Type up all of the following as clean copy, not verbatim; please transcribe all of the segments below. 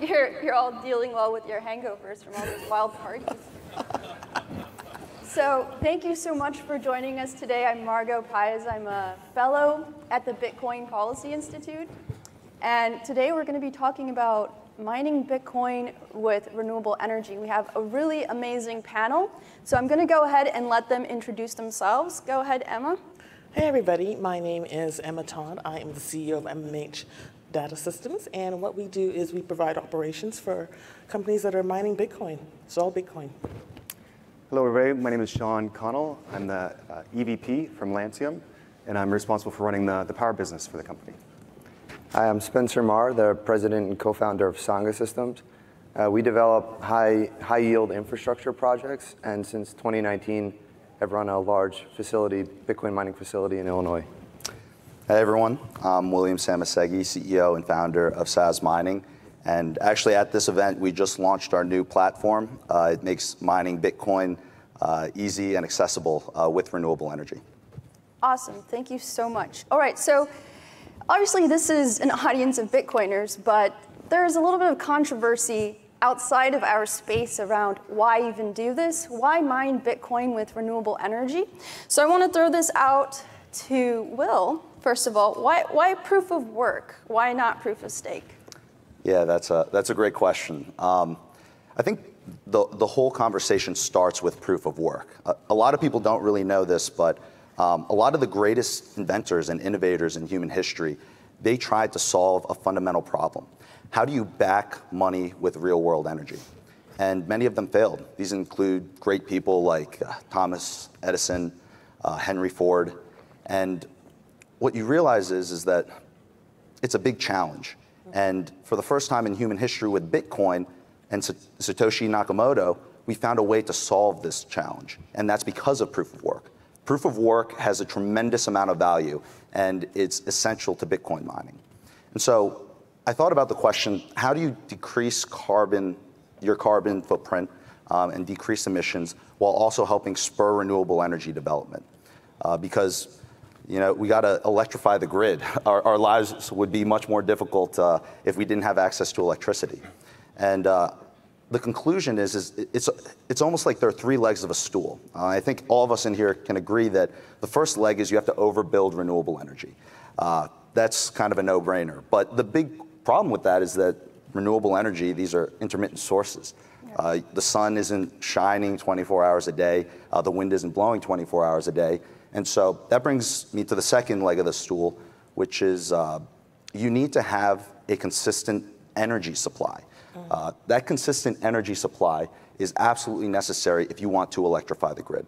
you're all dealing well with your hangovers from all those wild parties. So thank you so much for joining us today. I'm Margot Paez. I'm a fellow at the Bitcoin Policy Institute. And today we're going to be talking about mining Bitcoin with renewable energy. We have a really amazing panel. So I'm going to go ahead and let them introduce themselves. Go ahead, Emma. Hey everybody, my name is Emma Todd. I am the CEO of MMH Data Systems, and what we do is we provide operations for companies that are mining Bitcoin. It's all Bitcoin. Hello everybody, my name is Shaun Connell. I'm the EVP from Lancium, and I'm responsible for running the power business for the company. Hi, I'm Spencer Marr, the president and co-founder of Sangha Systems. We develop high-yield infrastructure projects, and since 2019, have run a large facility, Bitcoin mining facility in Illinois. Hey everyone, I'm William Szamosszegi, CEO and founder of Sazmining. And actually at this event, we just launched our new platform. It makes mining Bitcoin easy and accessible with renewable energy. Awesome, thank you so much. All right, so obviously this is an audience of Bitcoiners, but there's a little bit of controversy outside of our space around why even do this, why mine Bitcoin with renewable energy. So I want to throw this out to Will, first of all. Why proof of work? Why not proof of stake? Yeah, that's a great question. I think the whole conversation starts with proof of work. A lot of people don't really know this, but a lot of the greatest inventors and innovators in human history, they tried to solve a fundamental problem. How do you back money with real-world energy? And many of them failed. These include great people like Thomas Edison, Henry Ford. And what you realize is that it's a big challenge. And for the first time in human history with Bitcoin and Satoshi Nakamoto, we found a way to solve this challenge. And that's because of proof of work. Proof of work has a tremendous amount of value, and it's essential to Bitcoin mining. And so I thought about the question, how do you decrease your carbon footprint and decrease emissions while also helping spur renewable energy development? Because we got to electrify the grid. Our lives would be much more difficult if we didn't have access to electricity. And the conclusion is it's almost like there are three legs of a stool. I think all of us in here can agree that the first leg is you have to overbuild renewable energy. That's kind of a no-brainer. But the big problem with that is that renewable energy, these are intermittent sources. The sun isn't shining 24 hours a day. The wind isn't blowing 24 hours a day. And so that brings me to the second leg of the stool, which is you need to have a consistent energy supply. That consistent energy supply is absolutely necessary if you want to electrify the grid.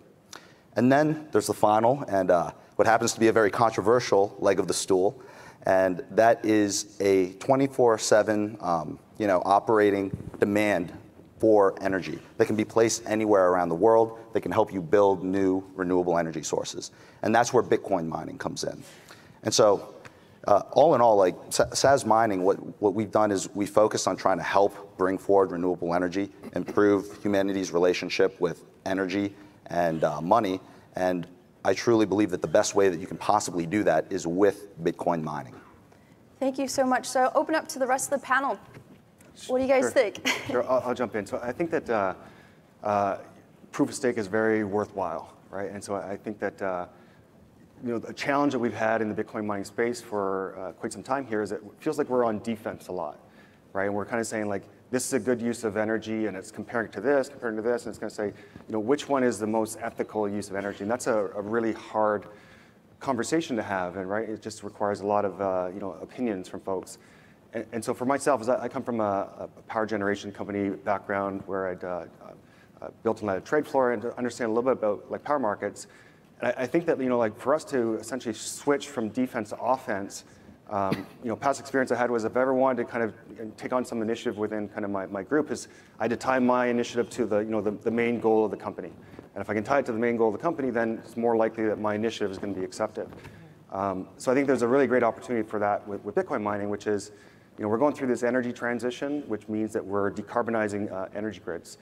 And then there's the final and what happens to be a very controversial leg of the stool, and that is a 24/7 operating demand for energy that can be placed anywhere around the world that can help you build new renewable energy sources. And that's where Bitcoin mining comes in. And so all in all, like Sazmining, what we've done is we focus on trying to help bring forward renewable energy, improve humanity's relationship with energy and money. And I truly believe that the best way that you can possibly do that is with Bitcoin mining. Thank you so much. So open up to the rest of the panel. What do you guys think? Sure, I'll jump in. So I think that proof of stake is very worthwhile, right? And so I think that the challenge that we've had in the Bitcoin mining space for quite some time here is that it feels like we're on defense a lot, right? And we're kind of saying like, this is a good use of energy, and it's comparing to this, and it's going to say, which one is the most ethical use of energy? And that's a really hard conversation to have, and right, it just requires a lot of opinions from folks. And so for myself, as I come from a power generation company background where I'd built and led a trade floor and to understand a little bit about like power markets, and I think that like for us to essentially switch from defense to offense, past experience I had was if I ever wanted to kind of take on some initiative within kind of my group, is I had to tie my initiative to the main goal of the company. And if I can tie it to the main goal of the company, then it's more likely that my initiative is going to be accepted. So I think there's a really great opportunity for that with Bitcoin mining, which is, we're going through this energy transition, which means that we're decarbonizing energy grids.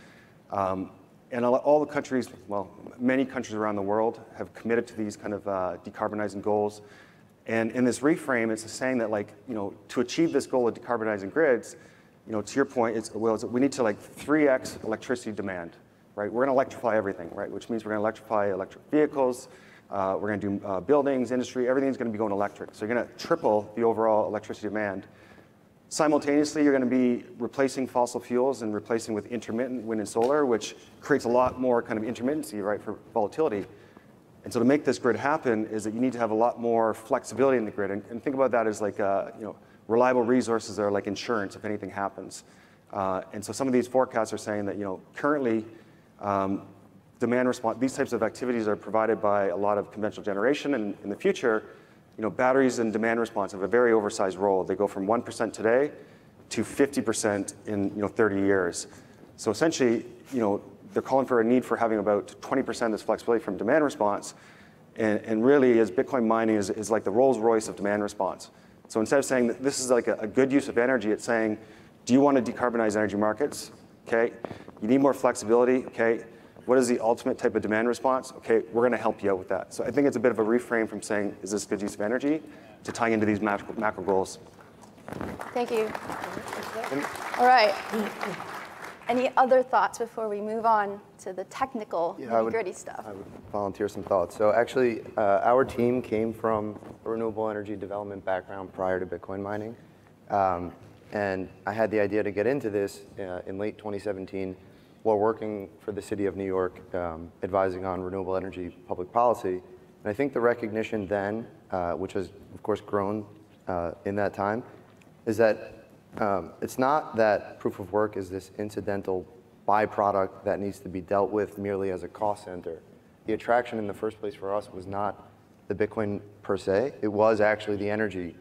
And all the countries, well, many countries around the world have committed to these kind of decarbonizing goals. And in this reframe, it's saying that to achieve this goal of decarbonizing grids, to your point, we need to like 3x electricity demand, right? We're going to electrify everything, right? Which means we're going to electrify electric vehicles. We're going to do buildings, industry, everything's going to be going electric. So you're going to triple the overall electricity demand. Simultaneously, you're going to be replacing fossil fuels and replacing with intermittent wind and solar, which creates a lot more kind of intermittency, right, for volatility. And so to make this grid happen is that you need to have a lot more flexibility in the grid. And think about that as like, reliable resources are like insurance if anything happens. And so some of these forecasts are saying that, currently, demand response, these types of activities are provided by a lot of conventional generation. And in the future, batteries and demand response have a very oversized role. They go from 1% today to 50% in 30 years. So essentially, they're calling for a need for having about 20% of this flexibility from demand response. And really, as Bitcoin mining is like the Rolls Royce of demand response. So instead of saying that this is like a good use of energy, it's saying, do you want to decarbonize energy markets? Okay. You need more flexibility. Okay. What is the ultimate type of demand response? Okay, we're going to help you out with that. So I think it's a bit of a reframe from saying, is this good use of energy, to tying into these macro goals. Thank you. All right. Any other thoughts before we move on to the technical, nitty-gritty stuff? I would volunteer some thoughts. So actually, our team came from a renewable energy development background prior to Bitcoin mining. And I had the idea to get into this in late 2017 while working for the city of New York, advising on renewable energy public policy. And I think the recognition then, which has, of course, grown in that time, is that it's not that proof of work is this incidental byproduct that needs to be dealt with merely as a cost center. The attraction in the first place for us was not the Bitcoin per se. It was actually the energy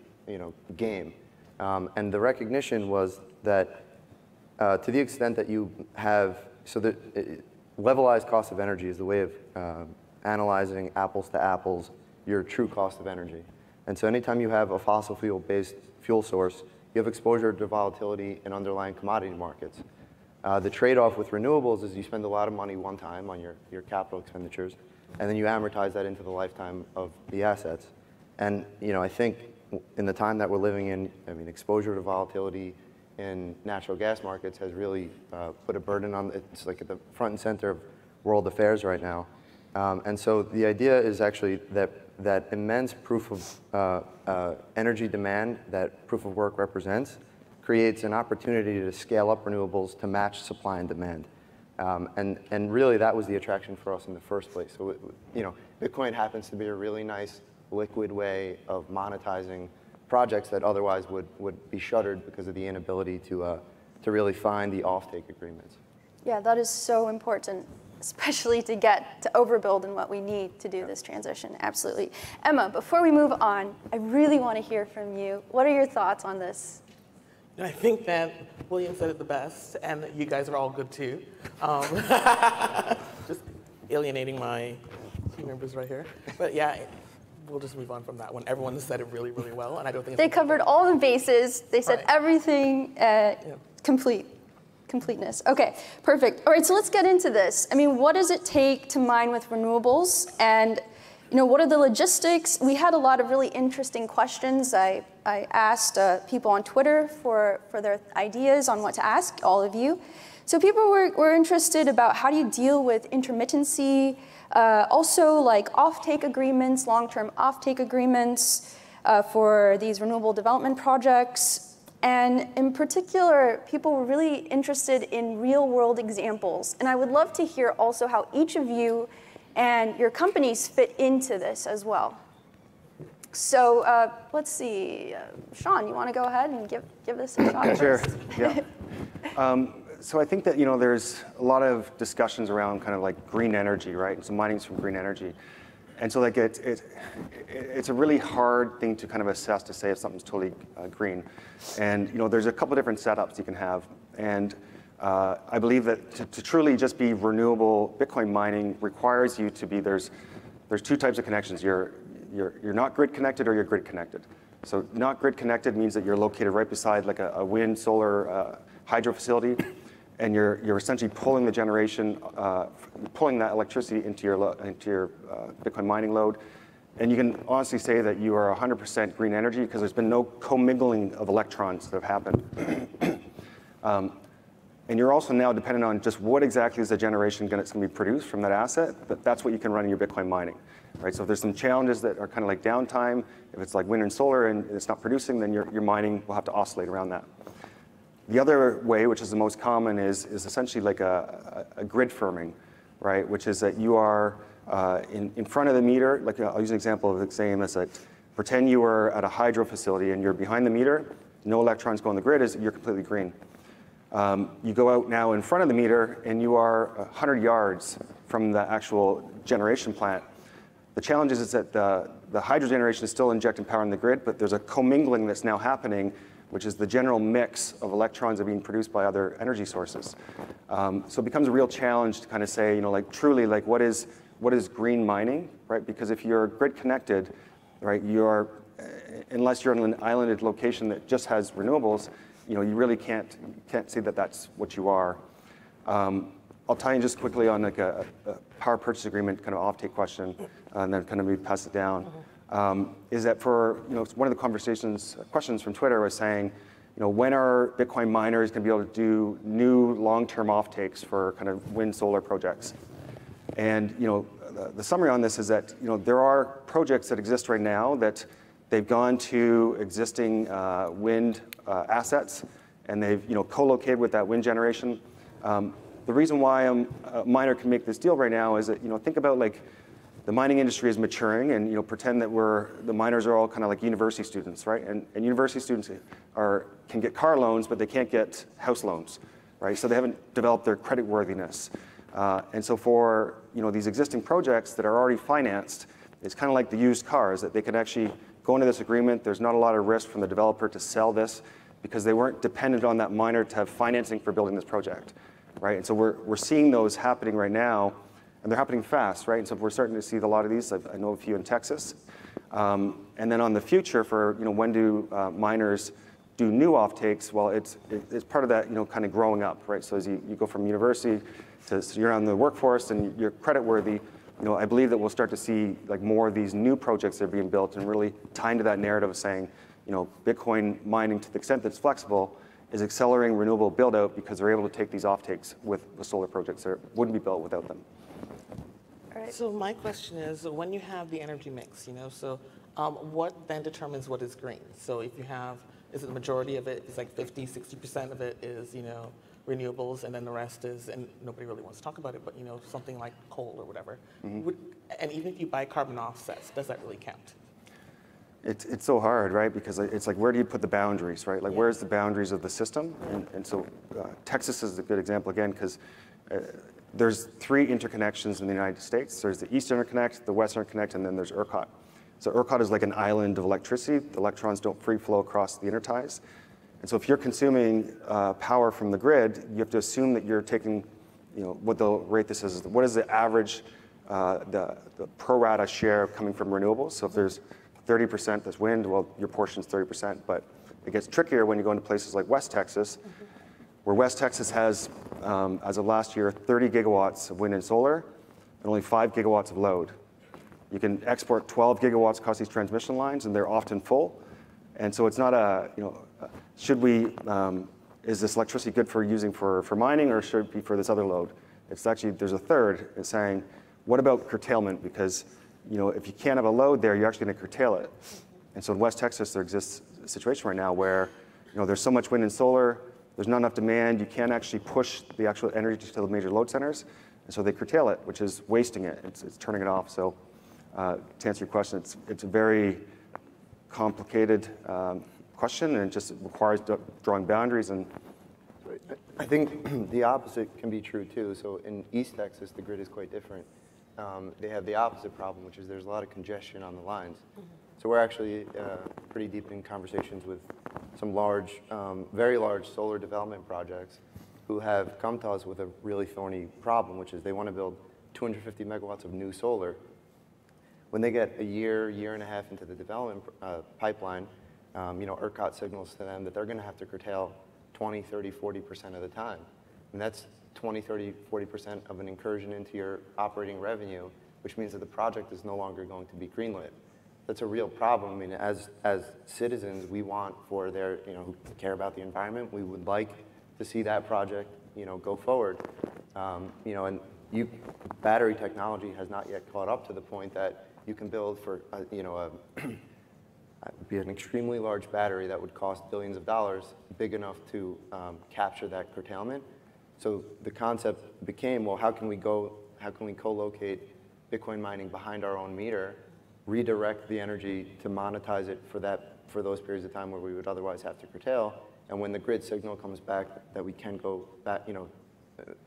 game. And the recognition was that to the extent that you have, so the levelized cost of energy is the way of analyzing apples to apples your true cost of energy. And so anytime you have a fossil fuel-based fuel source, you have exposure to volatility in underlying commodity markets. The trade-off with renewables is you spend a lot of money one time on your capital expenditures, and then you amortize that into the lifetime of the assets. And I think in the time that we're living in, exposure to volatility in natural gas markets has really put a burden on, it's like at the front and center of world affairs right now. And so the idea is actually that immense proof of energy demand that proof of work represents creates an opportunity to scale up renewables to match supply and demand. And really that was the attraction for us in the first place. So Bitcoin happens to be a really nice liquid way of monetizing projects that otherwise would be shuttered because of the inability to really find the offtake agreements. Yeah, that is so important, especially to get to overbuild in what we need to do this transition. Absolutely. Emma, before we move on, I really want to hear from you. What are your thoughts on this? I think that William said it the best, and you guys are all good too. Just alienating my team members right here. But yeah, we'll just move on from that one. Everyone has said it really, really well, and I don't think they covered all the bases. They said everything completeness. Okay, perfect. All right, so let's get into this. What does it take to mine with renewables? And what are the logistics? We had a lot of really interesting questions. I asked people on Twitter for their ideas on what to ask, all of you. So people were interested about how do you deal with intermittency, also like offtake agreements, long-term offtake agreements for these renewable development projects. And in particular, people were really interested in real-world examples. And I would love to hear also how each of you and your companies fit into this as well. So let's see. Shaun, you want to go ahead and give this a shot? Sure. First? Yeah. So I think that there's a lot of discussions around kind of like green energy, right? And so mining's from green energy. And so like it's a really hard thing to kind of assess to say if something's totally green. And there's a couple different setups you can have. And I believe that to truly just be renewable, Bitcoin mining requires you to be, there's two types of connections. You're not grid connected or you're grid connected. So not grid connected means that you're located right beside like a wind, solar, hydro facility. And you're essentially pulling the generation, pulling that electricity into your Bitcoin mining load. And you can honestly say that you are 100% green energy because there's been no commingling of electrons that have happened. And you're also now dependent on just what exactly is the generation going to be produced from that asset. That's what you can run in your Bitcoin mining, right? So if there's some challenges that are kind of like downtime, if it's like wind and solar and it's not producing, then your mining will have to oscillate around that. The other way, which is the most common, is essentially like a grid firming, right? Which is that you are in front of the meter. Like I'll use an example of the same as that. Pretend you were at a hydro facility and you're behind the meter. No electrons go on the grid. You're completely green. You go out now in front of the meter and you are 100 yards from the actual generation plant. The challenge is that the hydro generation is still injecting power in the grid, but there's a commingling that's now happening, which is the general mix of electrons that are being produced by other energy sources. So it becomes a real challenge to kind of say, like truly, like what is green mining, right? Because if you're grid connected, right, unless you're in an islanded location that just has renewables, you really can't say that that's what you are. I'll tie in just quickly on like a power purchase agreement kind of offtake question, and then kind of maybe pass it down. Is that for one of the questions from Twitter was saying, when are Bitcoin miners going to be able to do new long-term offtakes for kind of wind solar projects? And the summary on this is that there are projects that exist right now that they've gone to existing wind assets, and they've co-located with that wind generation. The reason why a miner can make this deal right now is that think about like the mining industry is maturing, and pretend that the miners are all kind of like university students, right? And university students can get car loans, but they can't get house loans, right? So they haven't developed their credit worthiness. And so for these existing projects that are already financed, it's kind of like the used cars that they can actually go into this agreement. There's not a lot of risk from the developer to sell this because they weren't dependent on that miner to have financing for building this project, right? And so we're seeing those happening right now, and they're happening fast, right? And so we're starting to see a lot of these. I know a few in Texas. And then on the future for when do miners do new offtakes? Well, it's part of that kind of growing up, right? So as you go from university to you're on the workforce and you're credit worthy, I believe that we'll start to see like more of these new projects that are being built and really tie into that narrative of saying, Bitcoin mining to the extent that it's flexible is accelerating renewable build out because they're able to take these offtakes with the solar projects that wouldn't be built without them. All right. So my question is, when you have the energy mix, what then determines what is green? So if you have, is it the majority of it is like 50, 60% of it is, renewables, and then the rest is, and nobody really wants to talk about it, but something like coal or whatever. Mm-hmm. And even if you buy carbon offsets, does that really count? It's so hard, right? Because it's like, where do you put the boundaries, right? Like, where's the boundaries of the system? And so Texas is a good example, again, because there's 3 interconnections in the United States. There's the East Interconnect, the West Interconnect, and then there's ERCOT. So ERCOT is like an island of electricity. The electrons don't free flow across the interties. And so if you're consuming power from the grid, you have to assume that you're taking, what they'll rate this as, what is the average, the pro rata share coming from renewables. So if there's 30% that's wind, well, your portion's 30%. But it gets trickier when you go into places like West Texas, where West Texas has, as of last year, 30 gigawatts of wind and solar, and only 5 gigawatts of load. You can export 12 gigawatts across these transmission lines, and they're often full. And so it's not is this electricity good for using for mining, or should it be for this other load? It's actually, there's a third. It's saying, what about curtailment? Because if you can't have a load there, you're actually going to curtail it. And so in West Texas, there exists a situation right now where there's so much wind and solar, there's not enough demand, you can't actually push the actual energy to the major load centers, and so they curtail it, which is wasting it. It's turning it off. So to answer your question, it's a very complicated question, and it just requires drawing boundaries. And I think the opposite can be true too. So in East Texas, the grid is quite different. They have the opposite problem, which is there's a lot of congestion on the lines. So we're actually pretty deep in conversations with some large, very large solar development projects who have come to us with a really thorny problem, which is they want to build 250 megawatts of new solar. When they get a year and a half into the development pipeline, ERCOT signals to them that they're going to have to curtail 20, 30, 40% of the time. And that's 20, 30, 40% of an incursion into your operating revenue, which means that the project is no longer going to be greenlit. That's a real problem. I mean, as citizens, we want for who care about the environment, we would like to see that project, go forward. And battery technology has not yet caught up to the point that you can build for, be an extremely large battery that would cost billions of dollars, big enough to capture that curtailment. So the concept became, well, how can we co-locate Bitcoin mining behind our own meter, redirect the energy to monetize it for those periods of time where we would otherwise have to curtail, and when the grid signal comes back, that we can go back,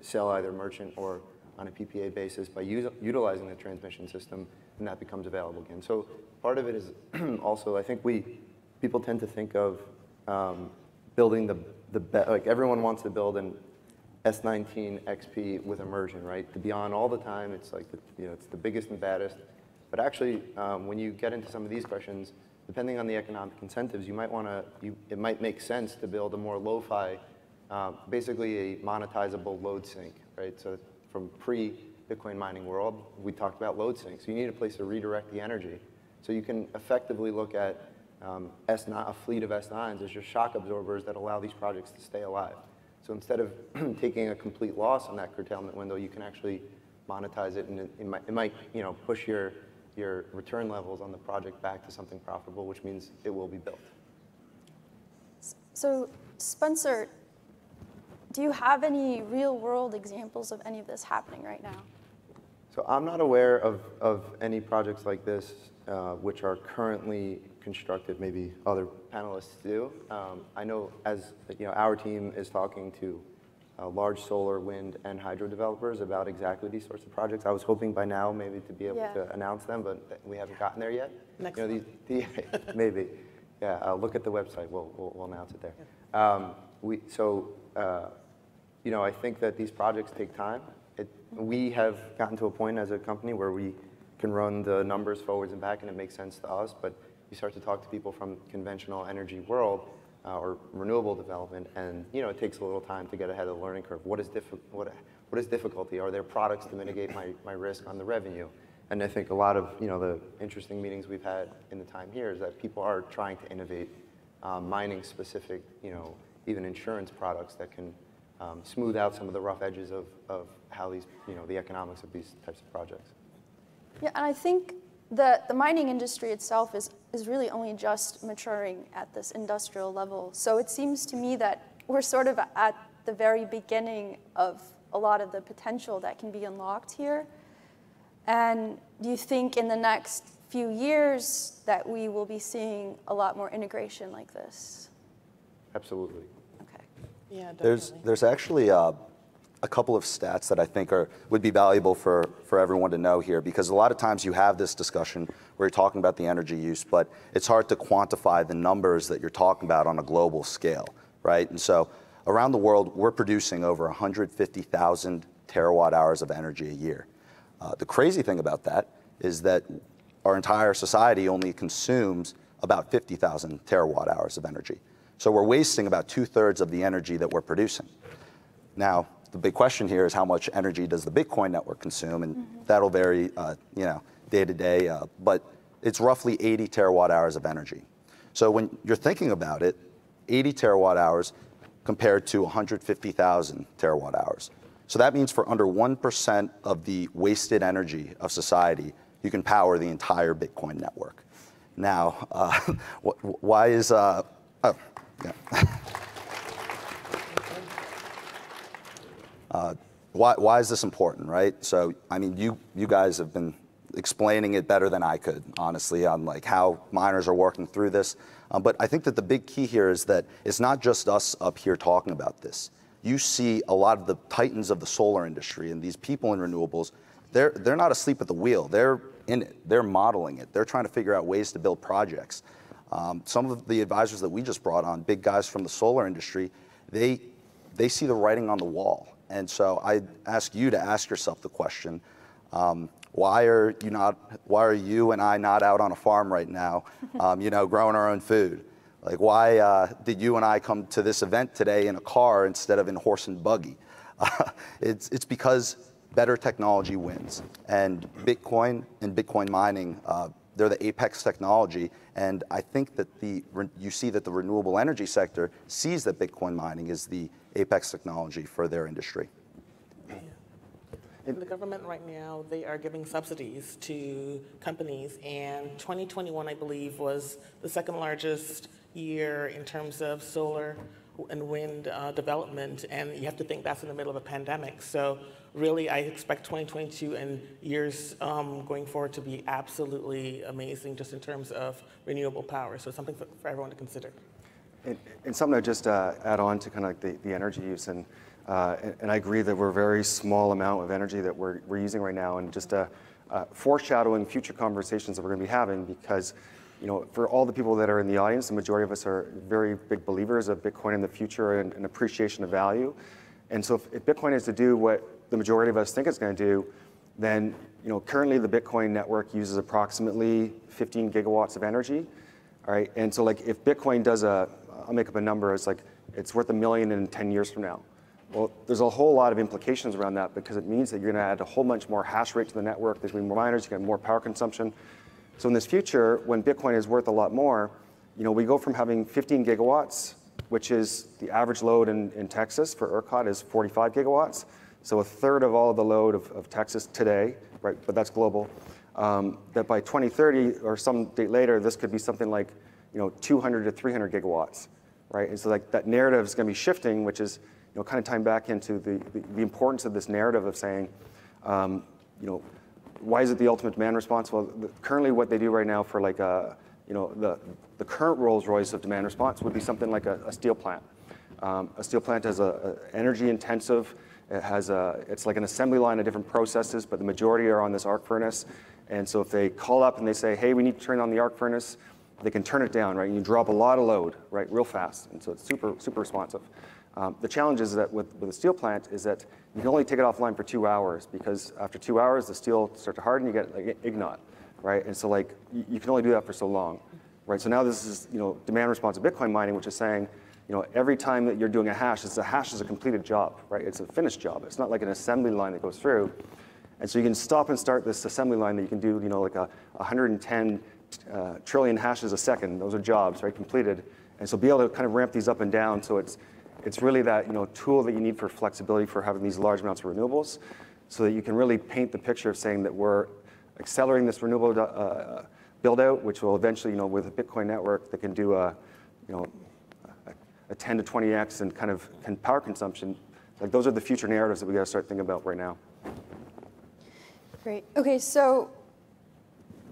sell either merchant or on a PPA basis by utilizing the transmission system, and that becomes available again. So part of it is also, I think people tend to think of building like everyone wants to build an S19 XP with immersion, right? To be on all the time, it's like, it's the biggest and baddest. But actually, when you get into some of these questions, depending on the economic incentives, it might make sense to build a more lo-fi, basically a monetizable load sink, right? So from pre-Bitcoin mining world, we talked about load sinks. So you need a place to redirect the energy. So you can effectively look at a fleet of S9s as just shock absorbers that allow these projects to stay alive. So instead of taking a complete loss on that curtailment window, you can actually monetize it, and it might push your return levels on the project back to something profitable, which means it will be built. So Spencer, do you have any real-world examples of any of this happening right now? So I'm not aware of any projects like this which are currently constructed. Maybe other panelists do. I know, our team is talking to large solar, wind, and hydro developers about exactly these sorts of projects. I was hoping by now maybe to be able to announce them, but we haven't gotten there yet. Next month. Maybe. Yeah, I'll look at the website. We'll announce it there. I think that these projects take time. We have gotten to a point as a company where we can run the numbers forwards and back, and it makes sense to us. But you start to talk to people from conventional energy world or renewable development, and it takes a little time to get ahead of the learning curve. What is difficulty? Are there products to mitigate my risk on the revenue? And I think a lot of the interesting meetings we've had in the time here is that people are trying to innovate mining specific, even insurance products that can smooth out some of the rough edges of how these, the economics of these types of projects. Yeah, and I think that the mining industry itself is really only just maturing at this industrial level. So it seems to me that we're sort of at the very beginning of a lot of the potential that can be unlocked here. And do you think in the next few years that we will be seeing a lot more integration like this? Absolutely. Okay. Yeah, definitely. There's actually a couple of stats that I think would be valuable for everyone to know here, because a lot of times you have this discussion where you're talking about the energy use, but it's hard to quantify the numbers that you're talking about on a global scale, right? And so around the world, we're producing over 150,000 terawatt hours of energy a year. The crazy thing about that is that our entire society only consumes about 50,000 terawatt hours of energy. So we're wasting about 2/3 of the energy that we're producing. Now, the big question here is how much energy does the Bitcoin network consume, and that'll vary, day to day, but it's roughly 80 terawatt hours of energy. So when you're thinking about it, 80 terawatt hours compared to 150,000 terawatt hours. So that means for under 1% of the wasted energy of society, you can power the entire Bitcoin network. Now, why is, why is this important, right? So, I mean, you guys have been explaining it better than I could, honestly, on like how miners are working through this. But I think that the big key here is that it's not just us up here talking about this. You see a lot of the titans of the solar industry and these people in renewables, they're not asleep at the wheel. They're in it. They're modeling it. They're trying to figure out ways to build projects. Some of the advisors that we just brought on, big guys from the solar industry, they see the writing on the wall. And so I ask you to ask yourself the question, why are you and I not out on a farm right now, growing our own food? Like, why did you and I come to this event today in a car instead of in horse and buggy? It's because better technology wins. And Bitcoin and Bitcoin mining they're the apex technology, and I think that you see that the renewable energy sector sees that Bitcoin mining is the apex technology for their industry. The government right now, they are giving subsidies to companies, and 2021, I believe, was the second largest year in terms of solar and wind development, and you have to think that's in the middle of a pandemic. So really, I expect 2022 and years going forward to be absolutely amazing just in terms of renewable power. So it's something for everyone to consider. And something to just add on to kind of like the energy use, and I agree that we're a very small amount of energy that we're using right now, and just foreshadowing future conversations that we're going to be having, because for all the people that are in the audience, the majority of us are very big believers of Bitcoin in the future and an appreciation of value. And so if Bitcoin is to do what the majority of us think it's going to do, then currently the Bitcoin network uses approximately 15 gigawatts of energy. All right, and so like if Bitcoin does I'll make up a number, it's worth $1 million in 10 years from now. Well, there's a whole lot of implications around that, because it means that you're going to add a whole bunch more hash rate to the network. There's going to be more miners, you get more power consumption. So in this future, when Bitcoin is worth a lot more, we go from having 15 gigawatts, which is the average load in Texas for ERCOT is 45 gigawatts. So a third of all of the load of Texas today, right? But that's global. That by 2030 or some date later, this could be something like 200 to 300 gigawatts, right? And so like that narrative is going to be shifting, which is kind of tying back into the importance of this narrative of saying, why is it the ultimate demand response? Well, currently what they do right now for like the current Rolls Royce of demand response would be something like a steel plant. A steel plant has a energy intensive. It's like an assembly line of different processes, but the majority are on this arc furnace. And so if they call up and they say, hey, we need to turn on the arc furnace, they can turn it down, right? And you drop a lot of load, right, real fast. And so it's super, super responsive. The challenge is that with a steel plant is that you can only take it offline for 2 hours, because after 2 hours, the steel starts to harden, you get like ignot, right? And so like you can only do that for so long, right? So now this is demand responsive Bitcoin mining, which is saying every time that you're doing a hash is a completed job, right? It's a finished job. It's not like an assembly line that goes through. And so you can stop and start this assembly line that you can do like 110 trillion hashes a second. Those are jobs, right, completed. And so be able to kind of ramp these up and down. So it's really that tool that you need for flexibility for having these large amounts of renewables, so that you can really paint the picture of saying that we're accelerating this renewable build out, which will eventually, with a Bitcoin network that can do a 10 to 20x and kind of power consumption. Like those are the future narratives that we got to start thinking about right now. Great. Okay, so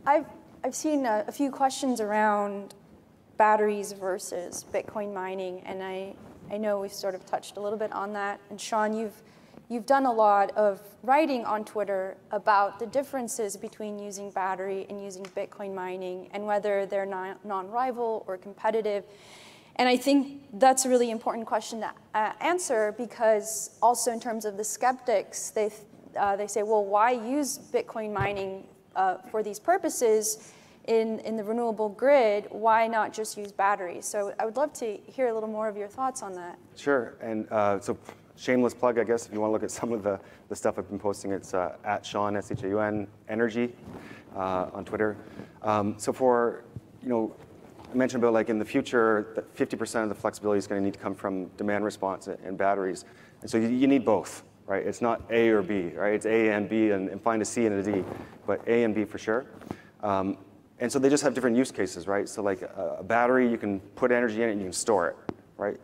I've seen a few questions around batteries versus Bitcoin mining, and I know we've sort of touched a little bit on that. And Shaun, you've done a lot of writing on Twitter about the differences between using battery and using Bitcoin mining, and whether they're non-rival or competitive. And I think that's a really important question to answer, because also in terms of the skeptics, they say, well, why use Bitcoin mining for these purposes in the renewable grid? Why not just use batteries? So I would love to hear a little more of your thoughts on that. Sure, and so shameless plug, I guess, if you want to look at some of the stuff I've been posting, it's at Shaun, S-H-A-U-N, Energy on Twitter. So for, I mentioned about like in the future that 50% of the flexibility is going to need to come from demand response and batteries. And so you need both, right? It's not A or B, right? It's A and B, and find a C and a D, but A and B for sure. And so they just have different use cases, right? So like a battery, you can put energy in it and you can store it, right?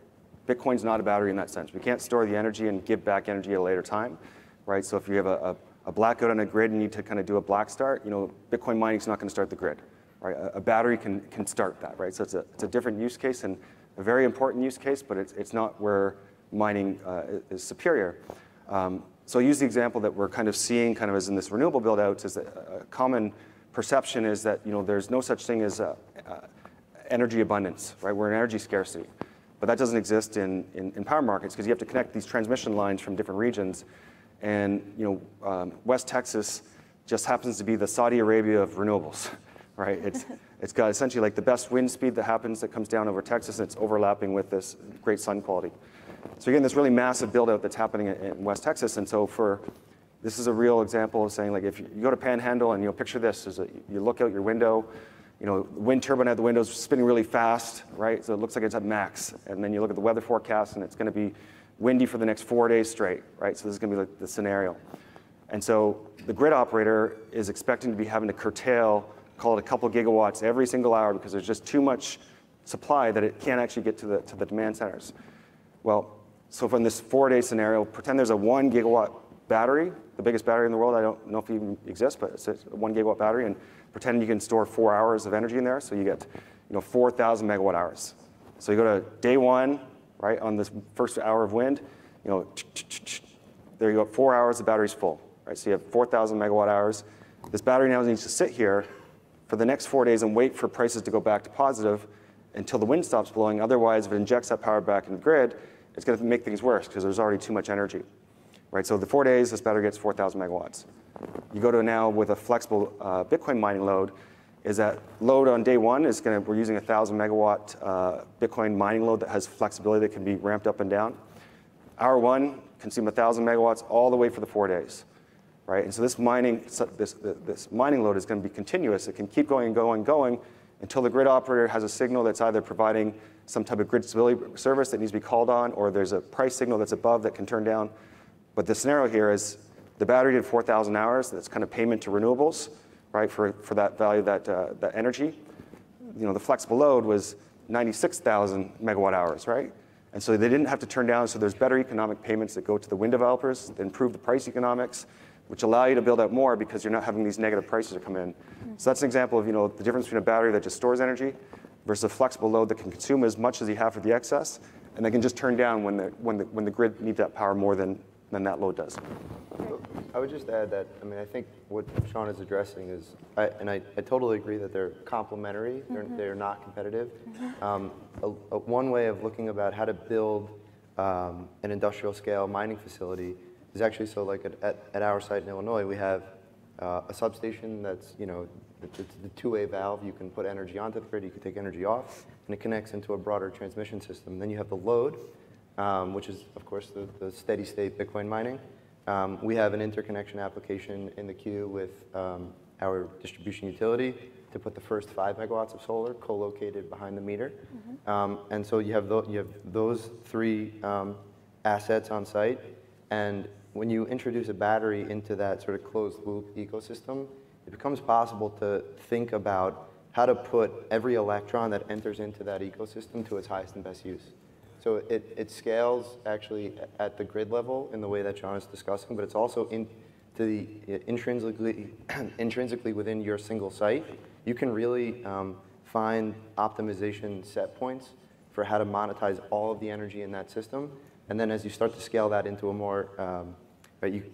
Bitcoin's not a battery in that sense. We can't store the energy and give back energy at a later time, right? So if you have a blackout on a grid and you need to kind of do a black start, Bitcoin mining's not going to start the grid, right? A battery can start that, right? So it's a different use case and a very important use case, but it's not where mining is superior. So I use the example that we're kind of seeing kind of as in this renewable build out is that a common perception is that there's no such thing as energy abundance, right? We're in energy scarcity. But that doesn't exist in power markets, because you have to connect these transmission lines from different regions. And West Texas just happens to be the Saudi Arabia of renewables, right? It's got essentially like the best wind speed that comes down over Texas, and it's overlapping with this great sun quality. So again, this really massive build out that's happening in West Texas. And so for This is a real example of saying, like, if you go to Panhandle and picture this, you look out your window, wind turbine at the window is spinning really fast, right? So it looks like it's at max. And then you look at the weather forecast, and it's going to be windy for the next 4 days straight, right? So this is going to be like the scenario. And so the grid operator is expecting to be having to curtail, call it a couple gigawatts every single hour because there's just too much supply that it can't actually get to the demand centers. Well, so from this 4-day scenario, pretend there's a 1 gigawatt battery, the biggest battery in the world. I don't know if it even exists, but it's a 1 gigawatt battery, and pretend you can store 4 hours of energy in there, so you get 4,000 megawatt hours. So you go to day 1, right, on this first hour of wind, there you go, 4 hours, the battery's full, right? So you have 4,000 megawatt hours. This battery now needs to sit here for the next 4 days and wait for prices to go back to positive until the wind stops blowing. Otherwise, if it injects that power back in the grid, it's going to make things worse because there's already too much energy, right? So the 4 days, this battery gets 4,000 megawatts. You go to now with a flexible Bitcoin mining load, is that load on day 1 is we're using a 1,000 megawatt Bitcoin mining load that has flexibility that can be ramped up and down. Hour 1, consume 1,000 megawatts all the way for the 4 days, right? And so this mining load is going to be continuous. It can keep going and going and going until the grid operator has a signal that's either providing some type of grid stability service that needs to be called on, or there's a price signal that's above that can turn down. But the scenario here is the battery did 4,000 hours. That's kind of payment to renewables, right, for that value, that energy. The flexible load was 96,000 megawatt hours, right? And so they didn't have to turn down, so there's better economic payments that go to the wind developers that improve the price economics, which allow you to build out more because you're not having these negative prices that come in. So that's an example of the difference between a battery that just stores energy versus a flexible load that can consume as much as you have for the excess, and they can just turn down when the grid needs that power more than that load does. I would just add that, I think what Shaun is addressing is, I totally agree that they're complementary, they're not competitive. One way of looking about how to build an industrial scale mining facility is actually, so like at our site in Illinois, we have a substation that's, it's the two-way valve. You can put energy onto the grid, you can take energy off, and it connects into a broader transmission system. Then you have the load, which is, of course, the steady state Bitcoin mining. We have an interconnection application in the queue with our distribution utility to put the first 5 megawatts of solar co-located behind the meter. And so you have those 3 assets on site. And when you introduce a battery into that sort of closed loop ecosystem, it becomes possible to think about how to put every electron that enters into that ecosystem to its highest and best use. So it scales actually at the grid level in the way that Shaun is discussing, but it's also intrinsically within your single site. You can really find optimization set points for how to monetize all of the energy in that system. And then as you start to scale that into a more,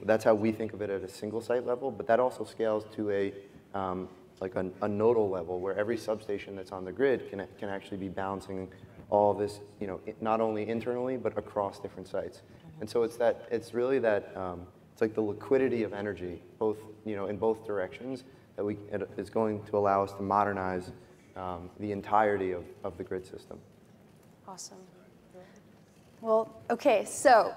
that's how we think of it at a single site level, but that also scales to a nodal level where every substation that's on the grid can actually be balancing all of this, not only internally, but across different sites. And so it's really that, it's like the liquidity of energy, both, in both directions, that is going to allow us to modernize the entirety of the grid system. Awesome. Well, okay, so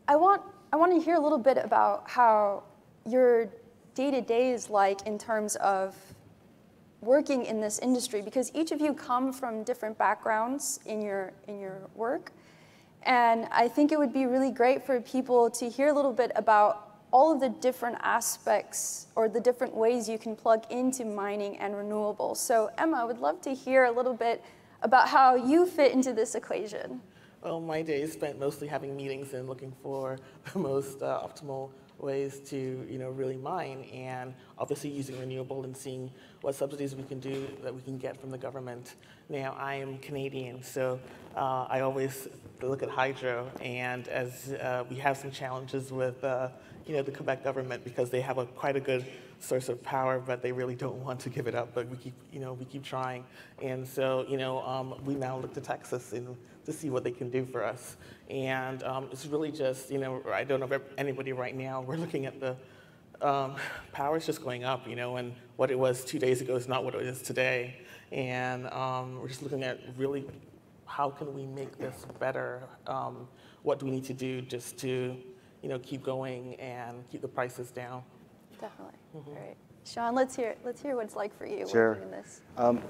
I want to hear a little bit about how your day-to-day is like in terms of working in this industry, because each of you come from different backgrounds in your work. And I think it would be really great for people to hear a little bit about all of the different aspects or the different ways you can plug into mining and renewables. So Emma, I would love to hear a little bit about how you fit into this equation. Well, my day is spent mostly having meetings and looking for the most optimal ways to really mine, and obviously using renewable and seeing what subsidies we can do that we can get from the government. Now, I am Canadian, so I always look at hydro, and as we have some challenges with the Quebec government because they have quite a good source of power, but they really don't want to give it up. But we keep trying, and so we now look to Texas to see what they can do for us. And it's really just I don't know if anybody right now. We're looking at the power is just going up, and what it was 2 days ago is not what it is today. And we're just looking at really how can we make this better? What do we need to do just to keep going and keep the prices down. Definitely. All right. Shaun, let's hear what it's like for you Sure. working in this.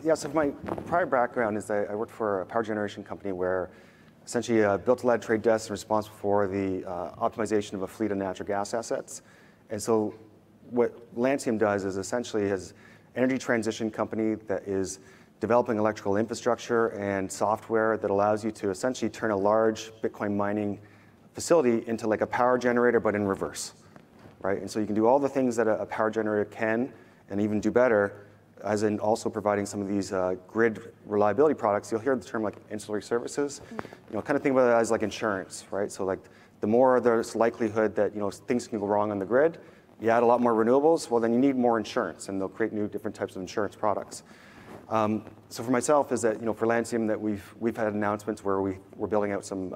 Yeah, so my prior background is I worked for a power generation company where essentially built a lot of trade desks and responsible for the optimization of a fleet of natural gas assets. And so what Lancium does is essentially has energy transition company that is developing electrical infrastructure and software that allows you to essentially turn a large Bitcoin mining facility into like a power generator, but in reverse, right? And so you can do all the things that a power generator can, and even do better, as in also providing some of these grid reliability products. You'll hear the term like ancillary services. Kind of think about it as like insurance, right? So like the more there's likelihood that things can go wrong on the grid, you add a lot more renewables, well then you need more insurance, and they'll create new different types of insurance products. So for myself is that for Lancium that we've had announcements where we're building out some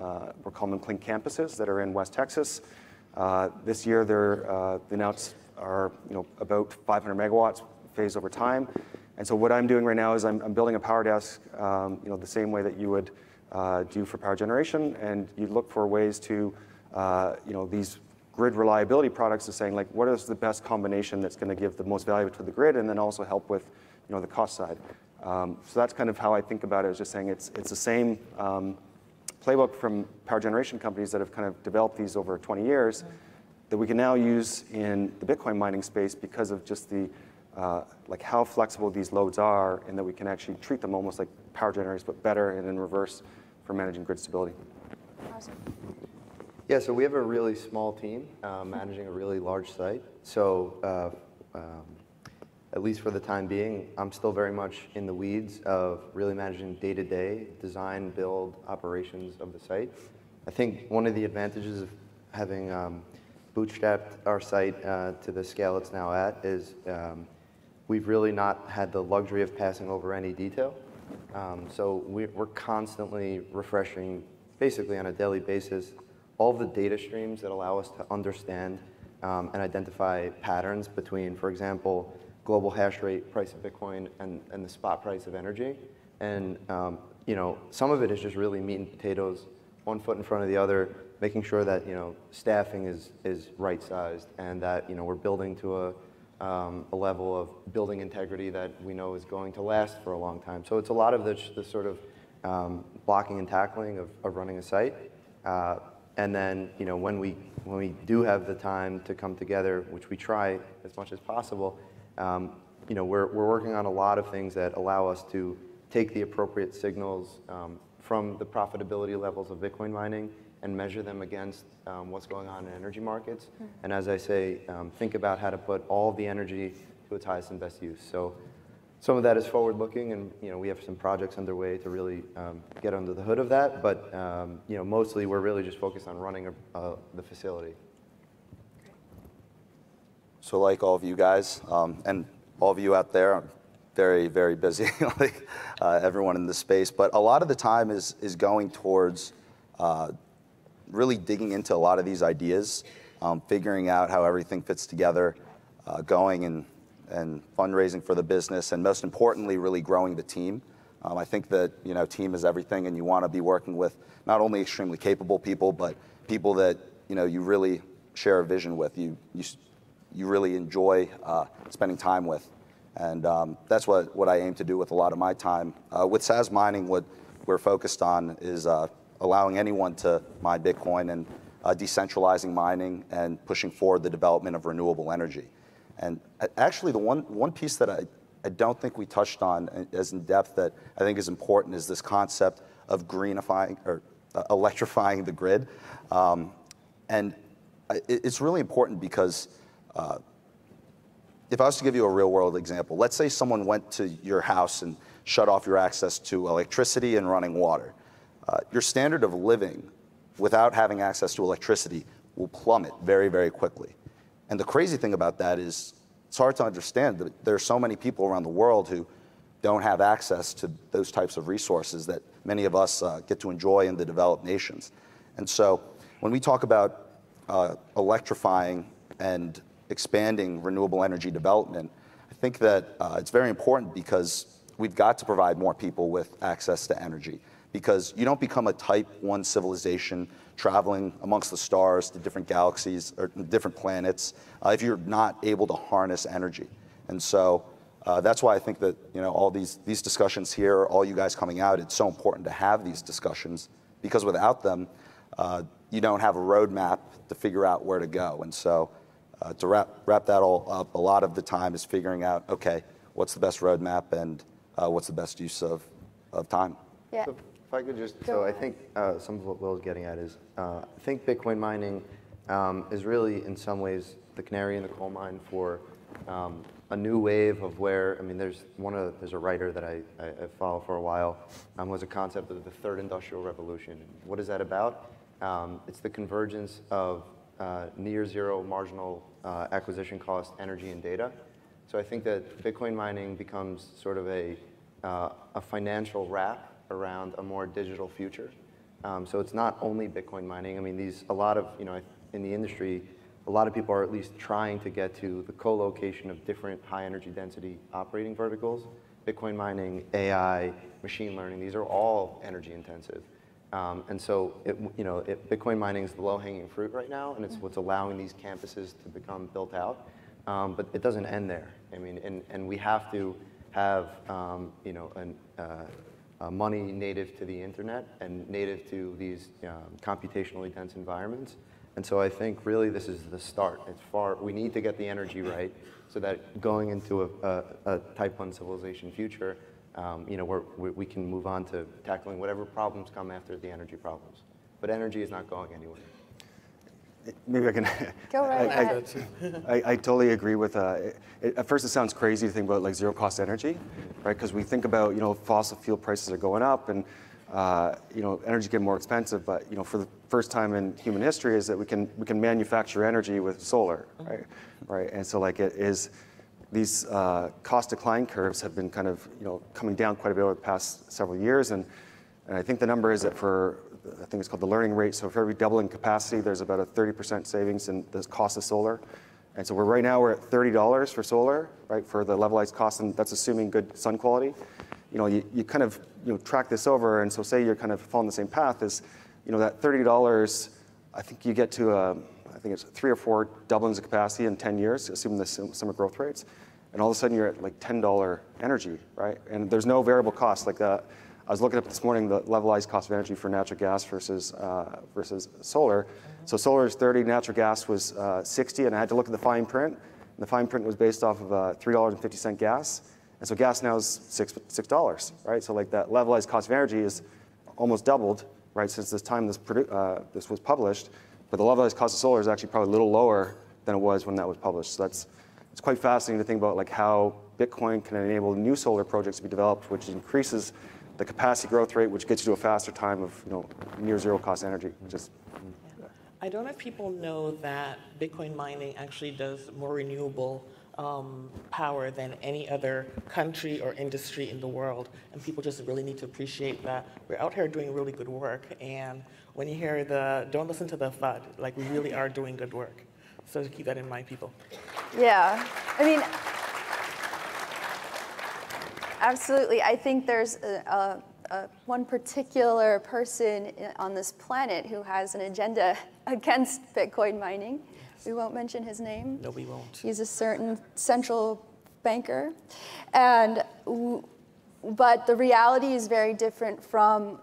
we're calling them clean campuses that are in West Texas. This year they announced are about 500 megawatts phased over time. And so what I'm doing right now is I'm building a power desk the same way that you would do for power generation, and you look for ways to these grid reliability products is saying like what is the best combination that's going to give the most value to the grid and then also help with the cost side. So that's kind of how I think about it, is just saying it's the same playbook from power generation companies that have kind of developed these over 20 years that we can now use in the Bitcoin mining space because of just the like how flexible these loads are, and that we can actually treat them almost like power generators but better and in reverse for managing grid stability. Awesome. Yeah, so we have a really small team managing a really large site. So at least for the time being, I'm still very much in the weeds of really managing day-to-day design, build, operations of the site. I think one of the advantages of having bootstrapped our site to the scale it's now at is we've really not had the luxury of passing over any detail. So we're constantly refreshing, basically on a daily basis, all of the data streams that allow us to understand and identify patterns between, for example, global hash rate, price of Bitcoin, and the spot price of energy. And some of it is just really meat and potatoes, one foot in front of the other, making sure that staffing is right-sized, and that we're building to a level of building integrity that we know is going to last for a long time. So it's a lot of the sort of blocking and tackling of running a site. And then when we do have the time to come together, which we try as much as possible, we're working on a lot of things that allow us to take the appropriate signals from the profitability levels of Bitcoin mining and measure them against what's going on in energy markets. And as I say, think about how to put all of the energy to its highest and best use. So some of that is forward-looking, and we have some projects underway to really get under the hood of that. But mostly we're really just focused on running the facility. So like all of you guys, and all of you out there, I'm very, very busy, like everyone in this space. But a lot of the time is going towards really digging into a lot of these ideas, figuring out how everything fits together, going and fundraising for the business, and most importantly, really growing the team. I think that team is everything, and you want to be working with not only extremely capable people, but people that you really share a vision with. You really enjoy spending time with. And that's what I aim to do with a lot of my time. With Sazmining, what we're focused on is allowing anyone to mine Bitcoin and decentralizing mining and pushing forward the development of renewable energy. And actually, the one piece that I don't think we touched on as in depth that I think is important is this concept of greenifying or electrifying the grid. And it's really important because if I was to give you a real world example, let's say someone went to your house and shut off your access to electricity and running water. Your standard of living without having access to electricity will plummet very, very quickly. And the crazy thing about that is it's hard to understand that there are so many people around the world who don't have access to those types of resources that many of us get to enjoy in the developed nations. And so when we talk about electrifying and expanding renewable energy development, I think that it's very important because we've got to provide more people with access to energy. because you don't become a type 1 civilization traveling amongst the stars to different galaxies or different planets if you're not able to harness energy. And so that's why I think that all these discussions here, all you guys coming out, it's so important to have these discussions, because without them, you don't have a roadmap to figure out where to go. And so to wrap that all up, a lot of the time is figuring out, okay, what's the best roadmap and what's the best use of time. Yeah. So if I could just, so I think some of what Will's getting at is, I think Bitcoin mining is really in some ways the canary in the coal mine for a new wave of where, I mean, there's a writer that I follow for a while, was a concept of the third industrial revolution. What is that about? It's the convergence of near zero marginal acquisition cost, energy, and data. So I think that Bitcoin mining becomes sort of a financial wrap around a more digital future. So it's not only Bitcoin mining. I mean, a lot of, in the industry, a lot of people are at least trying to get to the co-location of different high energy density operating verticals. Bitcoin mining, AI, machine learning, these are all energy intensive. And so, Bitcoin mining is the low-hanging fruit right now, and it's what's allowing these campuses to become built out. But it doesn't end there. I mean, and we have to have, money native to the internet and native to these computationally dense environments. And so I think really this is the start. We need to get the energy right so that going into a type 1 civilization future, we can move on to tackling whatever problems come after the energy problems. But energy is not going anywhere. Maybe I can. Go right ahead. I totally agree with. At first, it sounds crazy to think about like zero cost energy, right? Because we think about fossil fuel prices are going up and energy getting more expensive. But for the first time in human history, is that we can manufacture energy with solar, right? And so like it is. These cost decline curves have been kind of coming down quite a bit over the past several years, and I think the number is that I think it's called the learning rate. So for every doubling capacity, there's about a 30% savings in the cost of solar. And so right now we're at $30 for solar, right, for the levelized cost, and that's assuming good sun quality. You kind of track this over, and so say you're kind of following the same path as, that $30. I think you get to I think it's 3 or 4 doublings of capacity in 10 years, assuming the similar growth rates, and all of a sudden you're at like $10 energy, right? And there's no variable cost. Like I was looking up this morning the levelized cost of energy for natural gas versus solar. So solar is 30, natural gas was 60, and I had to look at the fine print. And the fine print was based off of $3.50 gas, and so gas now is $6, right? So like that levelized cost of energy is almost doubled, right, since this time this was published. But the levelized cost of solar is actually probably a little lower than it was when that was published. So it's quite fascinating to think about like how Bitcoin can enable new solar projects to be developed, which increases the capacity growth rate, which gets you to a faster time of near zero cost energy, which is. I don't know if people know that Bitcoin mining actually does more renewable power than any other country or industry in the world, and people just really need to appreciate that we're out here doing really good work. And when you hear don't listen to the FUD, like we really are doing good work. So keep that in mind, people. Yeah, I mean, absolutely. I think there's one particular person on this planet who has an agenda against Bitcoin mining. We won't mention his name. No, we won't. He's a certain central banker. But the reality is very different from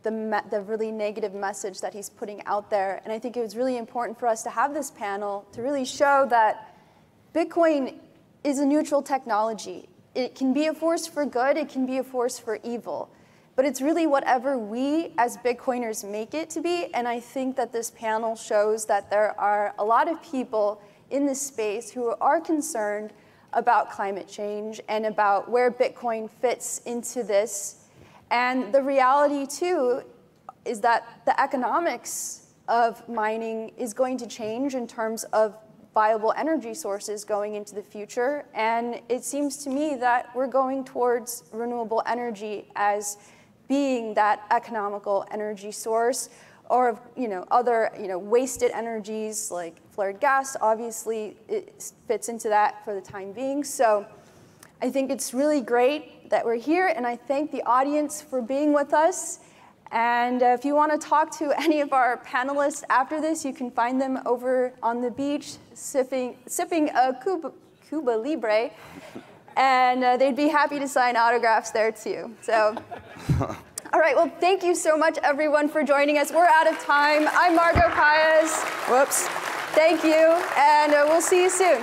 the really negative message that he's putting out there. And I think it was really important for us to have this panel to really show that Bitcoin is a neutral technology. It can be a force for good, it can be a force for evil. But it's really whatever we as Bitcoiners make it to be. And I think that this panel shows that there are a lot of people in this space who are concerned about climate change and about where Bitcoin fits into this. And the reality, too, is that the economics of mining is going to change in terms of viable energy sources going into the future. And it seems to me that we're going towards renewable energy as being that economical energy source, or other wasted energies like flared gas. Obviously, it fits into that for the time being. So I think it's really great that we're here, and I thank the audience for being with us. And if you want to talk to any of our panelists after this, you can find them over on the beach sipping a Cuba Libre. And they'd be happy to sign autographs there too. So, all right, well, thank you so much, everyone, for joining us. We're out of time. I'm Margot Paez. Whoops. Thank you, and we'll see you soon.